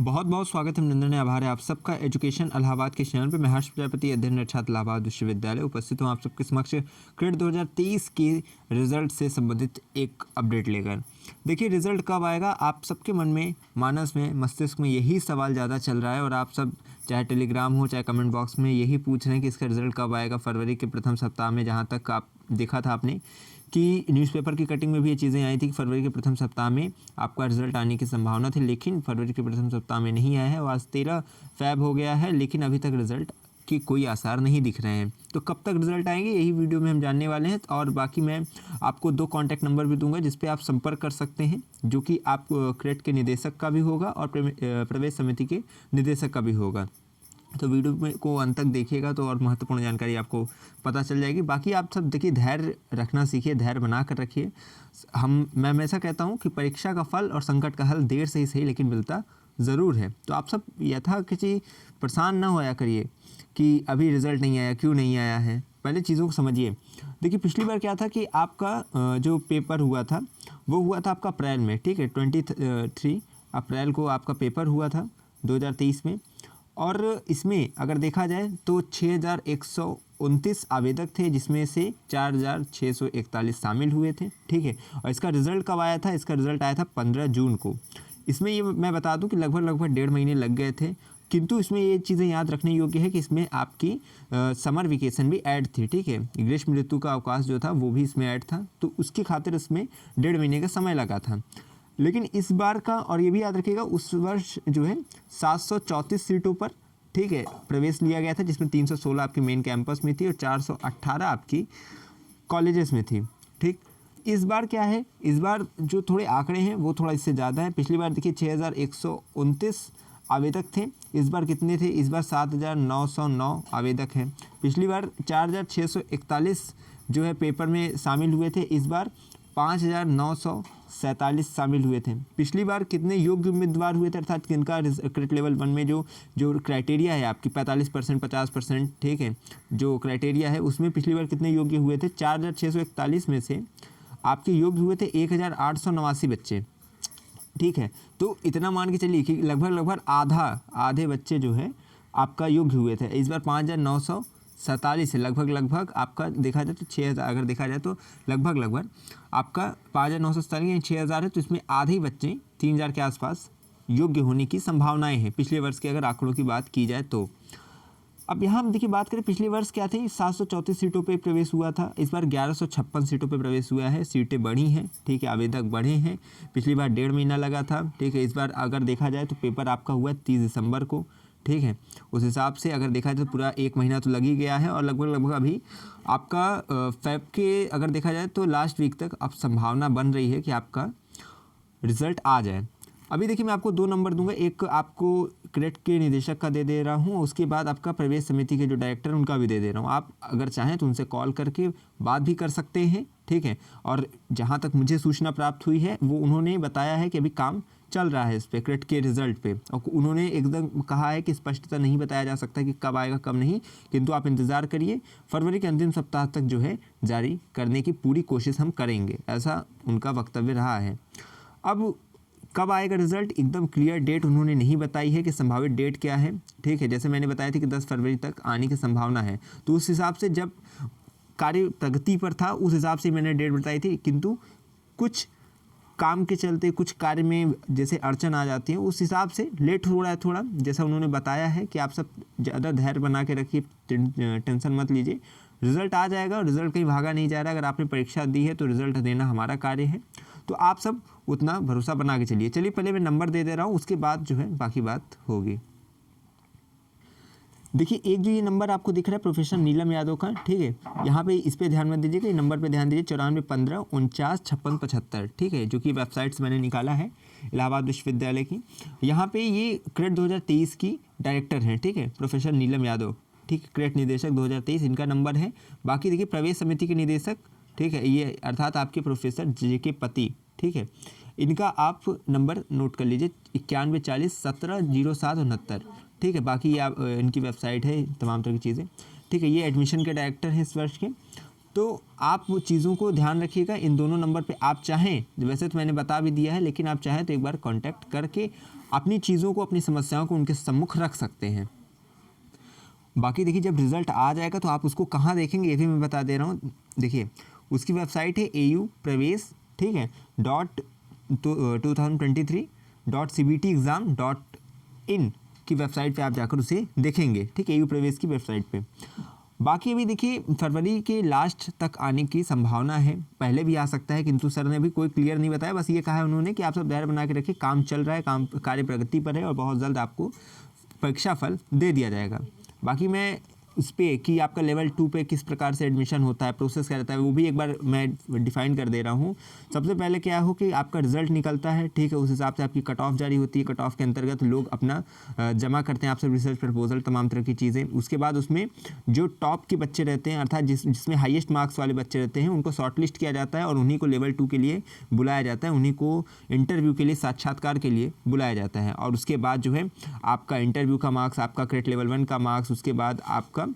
बहुत बहुत स्वागत है, अभिनंदन है, आभार है आप सबका एजुकेशन इलाहाबाद के चैनल पे। मैं हर्ष प्रजापति, अध्ययन छात्र इलाहाबाद विश्वविद्यालय, उपस्थित हूँ आप सबके समक्ष क्रेट 2023 के रिजल्ट से संबंधित एक अपडेट लेकर। देखिए, रिजल्ट कब आएगा, आप सबके मन में, मानस में, मस्तिष्क में यही सवाल ज़्यादा चल रहा है और आप सब चाहे टेलीग्राम हो चाहे कमेंट बॉक्स में यही पूछ रहे हैं कि इसका रिजल्ट कब आएगा। फरवरी के प्रथम सप्ताह में, जहाँ तक आप देखा था आपने कि न्यूज़पेपर की कटिंग में भी ये चीज़ें आई थी कि फरवरी के प्रथम सप्ताह में आपका रिजल्ट आने की संभावना थी, लेकिन फरवरी के प्रथम सप्ताह में नहीं आया है और आज 13 फ़रवरी हो गया है, लेकिन अभी तक रिजल्ट की कोई आसार नहीं दिख रहे हैं। तो कब तक रिजल्ट आएंगे यही वीडियो में हम जानने वाले हैं। और बाकी मैं आपको 2 कॉन्टैक्ट नंबर भी दूंगा जिस पे आप संपर्क कर सकते हैं, जो कि आप क्रेट के निदेशक का भी होगा और प्रवेश समिति के निदेशक का भी होगा। तो वीडियो में को अंत तक देखिएगा तो और महत्वपूर्ण जानकारी आपको पता चल जाएगी। बाकी आप सब देखिए, धैर्य रखना सीखिए, धैर्य बना कर रखिए। मैं हमेशा कहता हूँ कि परीक्षा का फल और संकट का हल देर से ही सही लेकिन मिलता ज़रूर है। तो आप सब यथा किसी परेशान ना होया करिए कि अभी रिज़ल्ट नहीं आया, क्यों नहीं आया है। पहले चीज़ों को समझिए। देखिए, पिछली बार क्या था कि आपका जो पेपर हुआ था वो हुआ था आपका अप्रैल में, ठीक है, 23 अप्रैल को आपका पेपर हुआ था 2023 में। और इसमें अगर देखा जाए तो 6129 आवेदक थे, जिसमें से 4641 शामिल हुए थे, ठीक है। और इसका रिज़ल्ट कब आया था? इसका रिज़ल्ट आया था 15 जून को। इसमें ये मैं बता दूं कि लगभग 1.5 महीने लग गए थे, किंतु इसमें ये चीज़ें याद रखने योग्य है कि इसमें आपकी समर वेकेशन भी ऐड थी, ठीक है। ग्रीष्म ऋतु का अवकाश जो था वो भी इसमें ऐड था, तो उसकी खातिर इसमें 1.5 महीने का समय लगा था। लेकिन इस बार का, और ये भी याद रखिएगा, उस वर्ष जो है 734 सीटों पर, ठीक है, प्रवेश लिया गया था, जिसमें 316 आपकी मेन कैंपस में थी और 418 आपकी कॉलेजेस में थी, ठीक। इस बार क्या है, इस बार जो थोड़े आंकड़े हैं वो थोड़ा इससे ज़्यादा है। पिछली बार देखिए 6129 आवेदक थे, इस बार कितने थे? इस बार 7909 आवेदक हैं। पिछली बार 4641 जो है पेपर में शामिल हुए थे, इस बार 5947 शामिल हुए थे। पिछली बार कितने योग्य उम्मीदवार हुए थे, अर्थात किनका क्रेट लेवल 1 में जो क्राइटेरिया है आपकी 45%, 50%, ठीक है, जो क्राइटेरिया है उसमें पिछली बार कितने योग्य हुए थे? 4641 में से आपके योग्य हुए थे 1889 बच्चे, ठीक है। तो इतना मान के चलिए कि लगभग आधे बच्चे जो है आपका योग्य हुए थे। इस बार 5947 है, लगभग आपका देखा जाए तो 6000, अगर देखा जाए तो लगभग आपका 5947 यानी 6000 है। तो इसमें आधे बच्चे 3000 के आसपास योग्य होने की संभावनाएं हैं पिछले वर्ष के अगर आंकड़ों की बात की जाए तो। अब यहाँ हम देखिए बात करें, पिछले वर्ष क्या थे, 734 सीटों पे प्रवेश हुआ था, इस बार 1156 सीटों पे प्रवेश हुआ है। सीटें बढ़ी हैं, ठीक है, आवेदक बढ़े हैं। पिछली बार 1.5 महीना लगा था, ठीक है। इस बार अगर देखा जाए तो पेपर आपका हुआ 30 दिसंबर को, ठीक है। उस हिसाब से अगर देखा जाए तो पूरा 1 महीना तो लग ही गया है और लगभग अभी आपका फेब के अगर देखा जाए तो लास्ट वीक तक अब संभावना बन रही है कि आपका रिज़ल्ट आ जाए। अभी देखिए, मैं आपको 2 नंबर दूंगा, एक आपको क्रेट के निदेशक का दे रहा हूँ, उसके बाद आपका प्रवेश समिति के जो डायरेक्टर उनका भी दे रहा हूँ। आप अगर चाहें तो उनसे कॉल करके बात भी कर सकते हैं, ठीक है। और जहाँ तक मुझे सूचना प्राप्त हुई है वो उन्होंने बताया है कि अभी काम चल रहा है इस पे, क्रेट के रिजल्ट पे, और उन्होंने एकदम कहा है कि स्पष्टता नहीं बताया जा सकता कि कब आएगा कब नहीं, किंतु आप इंतज़ार करिए, फरवरी के अंतिम सप्ताह तक जो है जारी करने की पूरी कोशिश हम करेंगे, ऐसा उनका वक्तव्य रहा है। अब कब आएगा रिजल्ट, एकदम क्लियर डेट उन्होंने नहीं बताई है कि संभावित डेट क्या है, ठीक है। जैसे मैंने बताया था कि 10 फरवरी तक आने की संभावना है, तो उस हिसाब से जब कार्य प्रगति पर था उस हिसाब से मैंने डेट बताई थी, किंतु कुछ काम के चलते, कुछ कार्य में जैसे अड़चन आ जाती है, उस हिसाब से लेट हो रहा है थोड़ा, जैसा उन्होंने बताया है। कि आप सब ज़्यादा धैर्य बना के रखिए, टेंशन मत लीजिए, रिजल्ट आ जाएगा और रिजल्ट कहीं भागा नहीं जा रहा है। अगर आपने परीक्षा दी है तो रिजल्ट देना हमारा कार्य है, तो आप सब उतना भरोसा बना के चलिए। चलिए, पहले मैं नंबर दे रहा हूँ, उसके बाद जो है बाकी बात होगी। देखिए, एक जो ये नंबर आपको दिख रहा है प्रोफेसर नीलम यादव का, ठीक है, यहाँ पे इस पे ध्यान मत दीजिएगा, ये नंबर पे ध्यान दीजिए, 9415495675, ठीक है, जो कि वेबसाइट से मैंने निकाला है इलाहाबाद विश्वविद्यालय की। यहाँ पे ये क्रेट 2023 की डायरेक्टर हैं, ठीक है, प्रोफेसर नीलम यादव, ठीक है, क्रेट निदेशक 2023 इनका नंबर है। बाकी देखिए, प्रवेश समिति के निदेशक, ठीक है, ये अर्थात आपके प्रोफेसर JK पति, ठीक है, इनका आप नंबर नोट कर लीजिए, 9140170769, ठीक है। बाकी ये आप इनकी वेबसाइट है, तमाम तरह की चीज़ें, ठीक है। ये एडमिशन के डायरेक्टर हैं इस वर्ष के। तो आप वो चीज़ों को ध्यान रखिएगा। इन दोनों नंबर पे आप चाहें, वैसे तो मैंने बता भी दिया है, लेकिन आप चाहें तो एक बार कांटेक्ट करके अपनी चीज़ों को, अपनी समस्याओं को उनके सम्मुख रख सकते हैं। बाकी देखिए जब रिज़ल्ट आ जाएगा तो आप उसको कहाँ देखेंगे ये भी मैं बता दे रहा हूँ। देखिए उसकी वेबसाइट है AU प्रवेश, ठीक है, .2023.cbteexam.in की वेबसाइट पे आप जाकर उसे देखेंगे, ठीक है, AU प्रवेश की वेबसाइट पे। बाकी अभी देखिए फरवरी के लास्ट तक आने की संभावना है, पहले भी आ सकता है, किंतु सर ने अभी कोई क्लियर नहीं बताया। बस ये कहा है उन्होंने कि आप सब धैर्य बना के रखिए, काम चल रहा है, काम कार्य प्रगति पर है और बहुत जल्द आपको परीक्षा फल दे दिया जाएगा। बाकी मैं उस पर कि आपका लेवल 2 पे किस प्रकार से एडमिशन होता है, प्रोसेस क्या रहता है, वो भी एक बार मैं डिफाइन कर दे रहा हूँ। सबसे पहले क्या हो कि आपका रिजल्ट निकलता है, ठीक है, उस हिसाब से आपकी कट ऑफ जारी होती है। कट ऑफ के अंतर्गत लोग अपना जमा करते हैं आपसे रिसर्च प्रपोजल, तमाम तरह की चीज़ें। उसके बाद उसमें जो टॉप के बच्चे रहते हैं, अर्थात जिसमें हाईएस्ट मार्क्स वाले बच्चे रहते हैं, उनको शॉर्टलिस्ट किया जाता है और उन्हीं को लेवल 2 के लिए बुलाया जाता है, उन्हीं को इंटरव्यू के लिए, साक्षात्कार के लिए बुलाया जाता है। और उसके बाद जो है आपका इंटरव्यू का मार्क्स, आपका क्रेट लेवल 1 का मार्क्स, उसके बाद आपका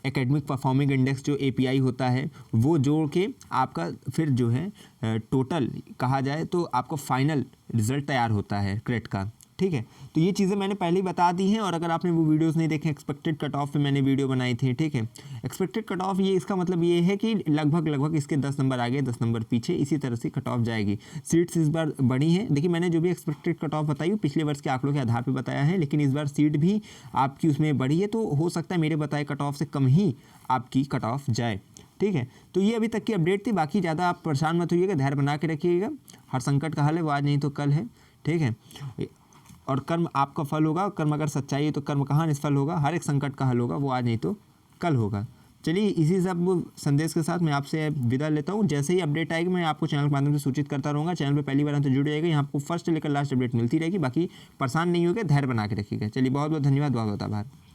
एकेडमिक परफॉर्मिंग इंडेक्स जो API होता है वो जोड़ के आपका फिर जो है टोटल कहा जाए तो आपका फाइनल रिजल्ट तैयार होता है क्रेट का, ठीक है। तो ये चीज़ें मैंने पहले ही बता दी हैं। और अगर आपने वो वीडियोस नहीं देखे, एक्सपेक्टेड कट ऑफ पे मैंने वीडियो बनाई थी, ठीक है। एक्सपेक्टेड कट ऑफ ये इसका मतलब ये है कि लगभग इसके 10 नंबर आगे 10 नंबर पीछे, इसी तरह से कट ऑफ जाएगी। सीट्स इस बार बढ़ी हैं। देखिए मैंने जो भी एक्सपेक्टेड कट ऑफ बताई वो पिछले वर्ष के आंकड़ों के आधार पर बताया है, लेकिन इस बार सीट भी आपकी उसमें बढ़ी है, तो हो सकता है मेरे बताए कट ऑफ से कम ही आपकी कट ऑफ जाए, ठीक है। तो ये अभी तक की अपडेट थी। बाकी ज़्यादा आप परेशान मत होइएगा, धैर्य बना के रखिएगा। हर संकट का हल है, वो आज नहीं तो कल है, ठीक है। और कर्म आपका फल होगा, कर्म अगर सच्चाई है तो कर्म कहाँ निष्फल होगा। हर एक संकट का हल होगा, वो आज नहीं तो कल होगा। चलिए इसी सब संदेश के साथ मैं आपसे विदा लेता हूँ। जैसे ही अपडेट आएगी मैं आपको चैनल के माध्यम से सूचित करता रहूँगा। चैनल पे पहली बार तो जुड़ जाएगा, यहाँ आपको फर्स्ट से लेकर लास्ट अपडेट मिलती रहेगी। बाकी परेशान नहीं होगा, धैर्य बना के रखिएगा। चलिए बहुत बहुत धन्यवाद, बहुत बहुत आभार।